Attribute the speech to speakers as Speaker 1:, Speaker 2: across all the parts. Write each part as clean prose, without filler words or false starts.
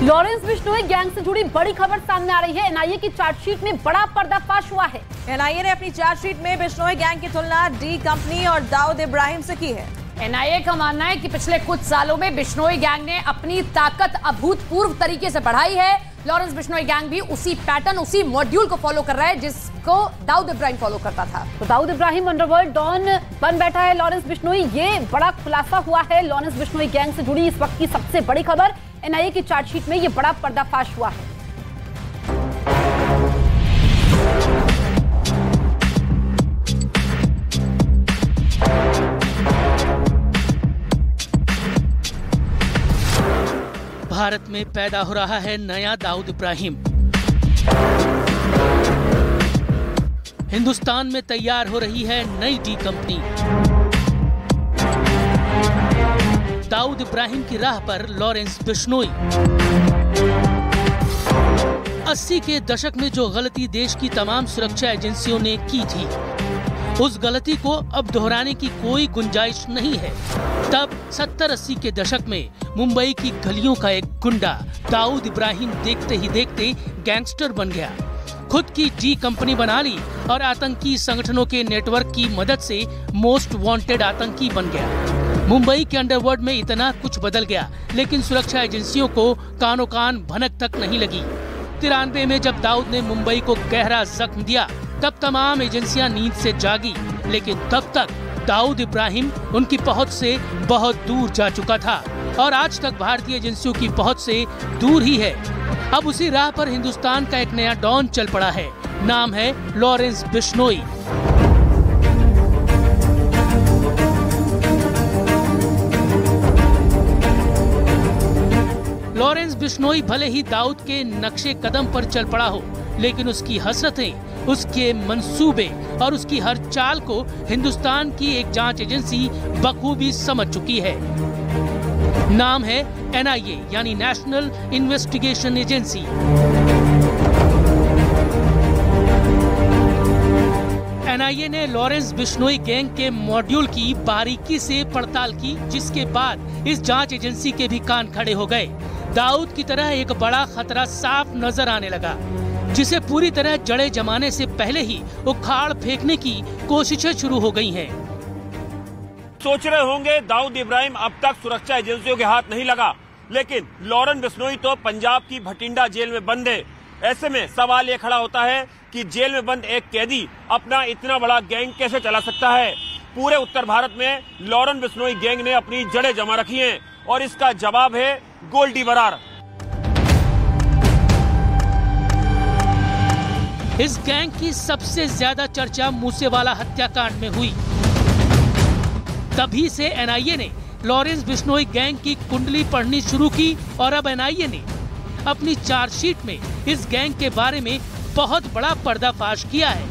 Speaker 1: Lawrence Bishnoi gang से जुड़ी बड़ी खबर सामने आ रही है। एनआईए की चार्जशीट में बड़ा पर्दाफाश हुआ है।
Speaker 2: एनआईए ने अपनी चार्जशीट में बिश्नोई गैंग की तुलना डी कंपनी और दाऊद इब्राहिम से की है।
Speaker 3: एनआईए का मानना है कि पिछले कुछ सालों में बिश्नोई गैंग ने अपनी ताकत अभूतपूर्व तरीके से बढ़ाई है। लॉरेंस बिश्नोई गैंग भी उसी पैटर्न, उसी मॉड्यूल को फॉलो कर रहा है जिसको दाऊद इब्राहिम फॉलो करता था।
Speaker 1: तो दाऊद इब्राहिम अंडरवर्ल्ड डॉन बन बैठा है लॉरेंस बिश्नोई। ये बड़ा खुलासा हुआ है लॉरेंस बिश्नोई गैंग से जुड़ी इस वक्त की सबसे बड़ी खबर। एनआईए की चार्जशीट में ये बड़ा पर्दाफाश हुआ है।
Speaker 4: भारत में पैदा हो रहा है नया दाऊद इब्राहिम। हिंदुस्तान में तैयार हो रही है नई डी कंपनी। दाऊद इब्राहिम की राह पर लॉरेंस बिश्नोई। 80 के दशक में जो गलती देश की तमाम सुरक्षा एजेंसियों ने की थी, उस गलती को अब दोहराने की कोई गुंजाइश नहीं है। तब 70-80 के दशक में मुंबई की गलियों का एक गुंडा दाऊद इब्राहिम देखते ही देखते गैंगस्टर बन गया। खुद की डी कंपनी बना ली और आतंकी संगठनों के नेटवर्क की मदद से मोस्ट वांटेड आतंकी बन गया। मुंबई के अंडरवर्ल्ड में इतना कुछ बदल गया, लेकिन सुरक्षा एजेंसियों को कानो कान भनक तक नहीं लगी। 93 में जब दाऊद ने मुंबई को गहरा जख्म दिया, तब तमाम एजेंसियां नींद से जागी, लेकिन तब तक दाऊद इब्राहिम उनकी पहुंच से बहुत दूर जा चुका था और आज तक भारतीय एजेंसियों की पहुंच से दूर ही है। अब उसी राह पर हिंदुस्तान का एक नया डॉन चल पड़ा है। नाम है लॉरेंस बिश्नोई। लॉरेंस बिश्नोई भले ही दाऊद के नक्शे कदम पर चल पड़ा हो, लेकिन उसकी हसरतें, उसके मंसूबे और उसकी हर चाल को हिंदुस्तान की एक जांच एजेंसी बखूबी समझ चुकी है। नाम है एनआईए यानी नेशनल इन्वेस्टिगेशन एजेंसी। एनआईए ने लॉरेंस बिश्नोई गैंग के मॉड्यूल की बारीकी से पड़ताल की, जिसके बाद इस जांच एजेंसी के भी कान खड़े हो गए। दाऊद की तरह एक बड़ा खतरा साफ नजर आने लगा, जिसे पूरी तरह जड़े जमाने से पहले ही उखाड़ फेंकने की कोशिशें शुरू हो गई हैं।
Speaker 5: सोच रहे होंगे दाऊद इब्राहिम अब तक सुरक्षा एजेंसियों के हाथ नहीं लगा, लेकिन लॉरेंस बिश्नोई तो पंजाब की भटिंडा जेल में बंद है। ऐसे में सवाल ये खड़ा होता है कि जेल में बंद एक कैदी अपना इतना बड़ा गैंग कैसे चला सकता है। पूरे उत्तर भारत में लॉरेंस बिश्नोई गैंग ने अपनी जड़ें जमा रखी हैं और इसका जवाब है गोल्डी बरार।
Speaker 4: इस गैंग की सबसे ज्यादा चर्चा मूसेवाला हत्याकांड में हुई। तभी से एनआईए ने लॉरेंस बिश्नोई गैंग की कुंडली पढ़नी शुरू की और अब एनआईए ने अपनी चार्जशीट में इस गैंग के बारे में बहुत बड़ा पर्दाफाश किया है।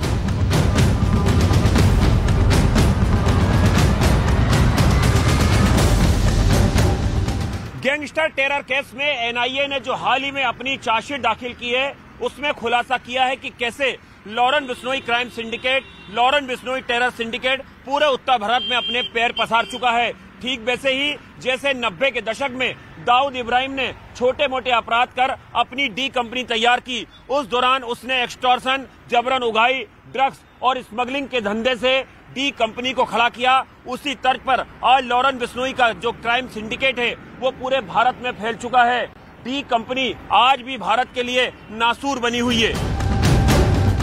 Speaker 5: गैंगस्टर टेरर केस में एनआईए ने जो हाल ही में अपनी चार्जशीट दाखिल की है, उसमें खुलासा किया है कि कैसे Lawrence Bishnoi crime syndicate, Lawrence Bishnoi terror syndicate पूरे उत्तर भारत में अपने पैर पसार चुका है। ठीक वैसे ही जैसे 90 के दशक में दाऊद इब्राहिम ने छोटे मोटे अपराध कर अपनी डी कंपनी तैयार की, उस दौरान उसने एक्सटॉर्शन, जबरन उगाई, ड्रग्स और स्मगलिंग के धंधे से डी कंपनी को खड़ा किया। उसी तर्ज पर आज लॉरेंस बिश्नोई का जो क्राइम सिंडिकेट है वो पूरे भारत में फैल चुका है। डी कंपनी आज भी भारत के लिए नासूर बनी हुई है।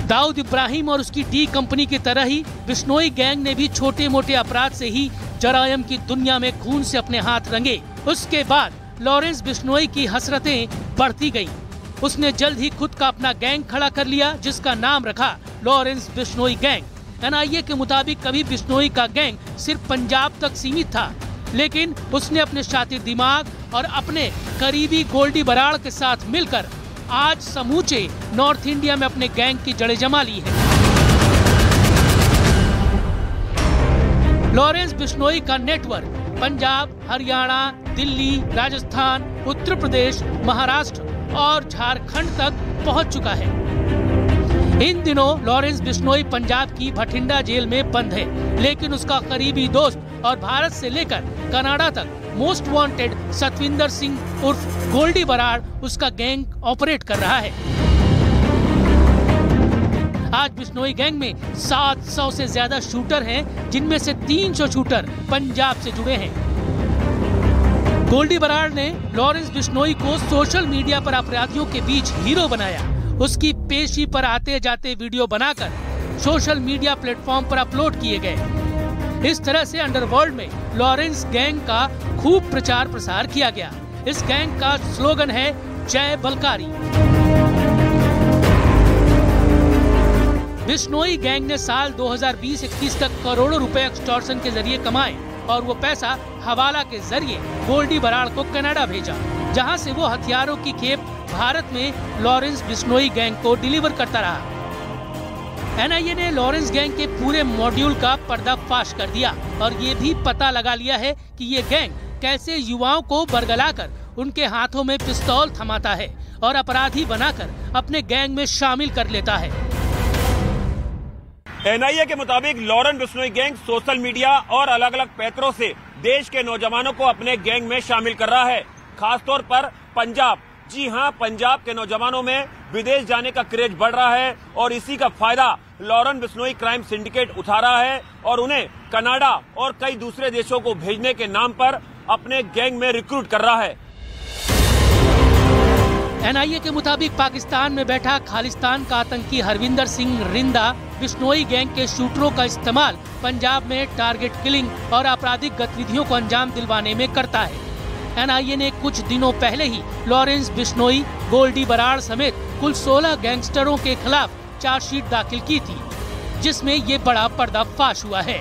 Speaker 4: दाऊद इब्राहिम और उसकी डी कंपनी की तरह ही बिश्नोई गैंग ने भी छोटे मोटे अपराध से ही जरायम की दुनिया में खून से अपने हाथ रंगे। उसके बाद लॉरेंस बिश्नोई की हसरतें बढ़ती गईं। उसने जल्द ही खुद का अपना गैंग खड़ा कर लिया, जिसका नाम रखा लॉरेंस बिश्नोई गैंग। एनआईए के मुताबिक कभी बिश्नोई का गैंग सिर्फ पंजाब तक सीमित था, लेकिन उसने अपने शातिर दिमाग और अपने करीबी गोल्डी बराड़ के साथ मिलकर आज समूचे नॉर्थ इंडिया में अपने गैंग की जड़ें जमा ली है। लॉरेंस बिश्नोई का नेटवर्क पंजाब, हरियाणा, दिल्ली, राजस्थान, उत्तर प्रदेश, महाराष्ट्र और झारखंड तक पहुंच चुका है। इन दिनों लॉरेंस बिश्नोई पंजाब की भटिंडा जेल में बंद है, लेकिन उसका करीबी दोस्त और भारत से लेकर कनाडा तक मोस्ट वांटेड सतविंदर सिंह उर्फ गोल्डी बराड़ उसका गैंग ऑपरेट कर रहा है। आज बिश्नोई गैंग में 700 से ज्यादा शूटर हैं, जिनमें से 300 शूटर पंजाब से जुड़े हैं। गोल्डी बराड़ ने लॉरेंस बिश्नोई को सोशल मीडिया पर अपराधियों के बीच हीरो बनाया। उसकी पेशी पर आते जाते वीडियो बनाकर सोशल मीडिया प्लेटफॉर्म पर अपलोड किए गए। इस तरह से अंडरवर्ल्ड में लॉरेंस गैंग का खूब प्रचार प्रसार किया गया। इस गैंग का स्लोगन है जय बलकारी। बिश्नोई गैंग ने साल 2020-21 तक करोड़ों रुपए एक्सटॉर्शन के जरिए कमाए और वो पैसा हवाला के जरिए गोल्डी बराड़ को कनाडा भेजा, जहां से वो हथियारों की खेप भारत में लॉरेंस बिश्नोई गैंग को डिलीवर करता रहा। एनआईए ने लॉरेंस गैंग के पूरे मॉड्यूल का पर्दाफाश कर दिया और ये भी पता लगा लिया है कि ये गैंग कैसे युवाओं को बरगलाकर उनके हाथों में पिस्तौल थमाता है और अपराधी बनाकर अपने गैंग में शामिल कर लेता है।
Speaker 5: एनआईए के मुताबिक Lawrence Bishnoi gang social media और अलग अलग पैतरों से देश के नौजवानों को अपने गैंग में शामिल कर रहा है, खासतौर पर पंजाब। जी हां, पंजाब के नौजवानों में विदेश जाने का क्रेज बढ़ रहा है और इसी का फायदा लॉरेंस बिश्नोई क्राइम सिंडिकेट उठा रहा है और उन्हें कनाडा और कई दूसरे देशों को भेजने के नाम पर अपने गैंग में रिक्रूट कर रहा है।
Speaker 4: एनआईए के मुताबिक पाकिस्तान में बैठा खालिस्तान का आतंकी हरविंदर सिंह रिंदा बिश्नोई गैंग के शूटरों का इस्तेमाल पंजाब में टारगेट किलिंग और आपराधिक गतिविधियों को अंजाम दिलवाने में करता है। एनआईए ने कुछ दिनों पहले ही लॉरेंस बिश्नोई, गोल्डी बराड़ समेत कुल 16 गैंगस्टरों के खिलाफ चार्जशीट दाखिल की थी, जिसमें ये बड़ा पर्दाफाश हुआ है।